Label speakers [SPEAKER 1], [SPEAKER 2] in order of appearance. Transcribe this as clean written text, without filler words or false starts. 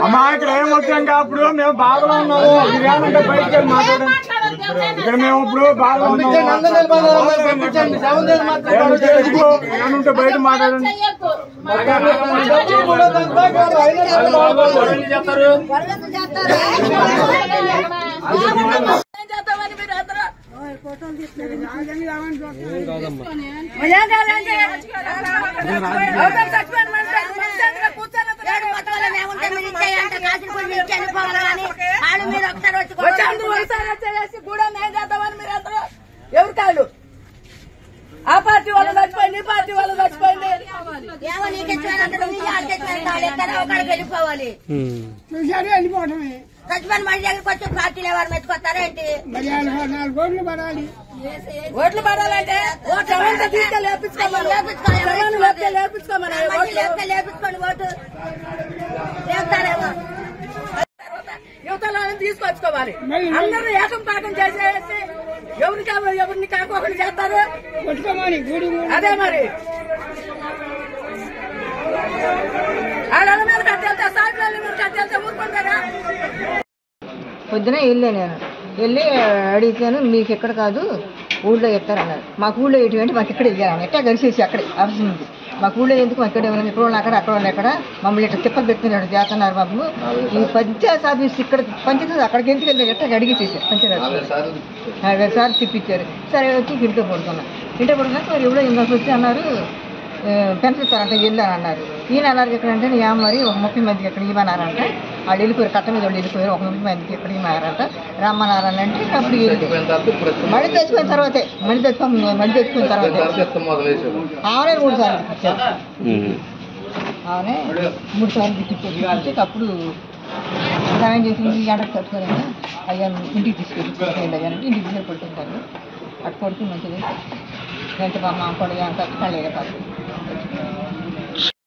[SPEAKER 1] అమ్మా ఇక్కడ ఏమొచ్చాక అప్పుడు మేము బాధలో ఉన్నాము బిర్యానీ బయటకు వెళ్ళి మాట్లాడండి ఇక్కడ మేము ఇప్పుడు బాధలో ఉన్నాము ఏమంటే బయట మాట్లాడండి
[SPEAKER 2] ఎవరు కాదు ఆ పార్టీ వాళ్ళు చచ్చిపోయింది ఈ పార్టీ వాళ్ళు చచ్చిపోయింది వెళ్ళిపోవాలి చచ్చిపోయిన మనిషి దగ్గరికి వచ్చి పార్టీలు ఎవరు మెచ్చుకొస్తారేంటి ఓట్లు పడాలంటే లేపించుకోమని ఓటు లేపుతారేమో యువతలో తీసుకొచ్చుకోవాలి అందరూ ఏకం పాకం చేసేసి ఎవరిని కాకోకుండా చేస్తారు అదే మరి ఆడల మీద కట్టెళ్తే సాగుల మీద కట్టెళ్తే ఊరుకుంటారా
[SPEAKER 3] పొద్దున వెళ్ళి అడిగితేను మీకు ఎక్కడ కాదు ఊళ్ళో చెప్తారన్నారు మాకు ఊళ్ళో ఎటువంటి మాకు ఇక్కడ ఇవ్వాలని ఎట్లా కలిసేసి అక్కడే ఆఫీస్ ఉంది మాకు ఊళ్ళో ఎందుకు మాకు ఇక్కడ ఇక్కడ వాళ్ళు అక్కడ వాళ్ళు ఎక్కడ మమ్మల్ని ఇట్లా తిప్పలు పెడుతున్నాడు చేస్తున్నారు బాబు ఈ పంచాయత్ ఆఫీస్ ఇక్కడ పంచాయతీ అక్కడికి ఎందుకు వెళ్ళారు ఎట్లా అడిగేసేసారు పంచాయతీ 5,000 సార్లు తిప్పించారు సరే వచ్చి ఇంట్లో పడుకున్నాను మరి ఎవడో ఇంకొక వచ్చి అన్నారు పెంచుతారంట వెళ్ళాను అన్నారు ఈయన అన్నారు ఎక్కడంటే మరి ఒక 30 మందికి ఎక్కడ ఇవ్వనారంట వాళ్ళు వెళ్ళిపోయారు కట్ట మీద వాళ్ళు వెళ్ళిపోయారు ఒక 30 మందికి ఎక్కడ ఇవ్వనారంట రమ్మన్నారని అంటే అప్పుడు మళ్ళీ తెచ్చుకున్న తర్వాతే మళ్ళీ తెచ్చుకున్న తర్వాత ఆమెనే 3 సార్లు తిప్పించారు ఆమెనే 3 సార్లు తిప్పించారు అప్పుడు ఏం చేసింది ఎండకు తట్టుకోలేక అయ్యా ఇంటికి తీసుకెళ్ళి అయ్యానంటే ఇంటికి తీసుకెళ్ళి పడుతుంటారు అటు పడుతుంది మంచిది ఎంత మా పొడి అంత కళ్ళేగా కాదు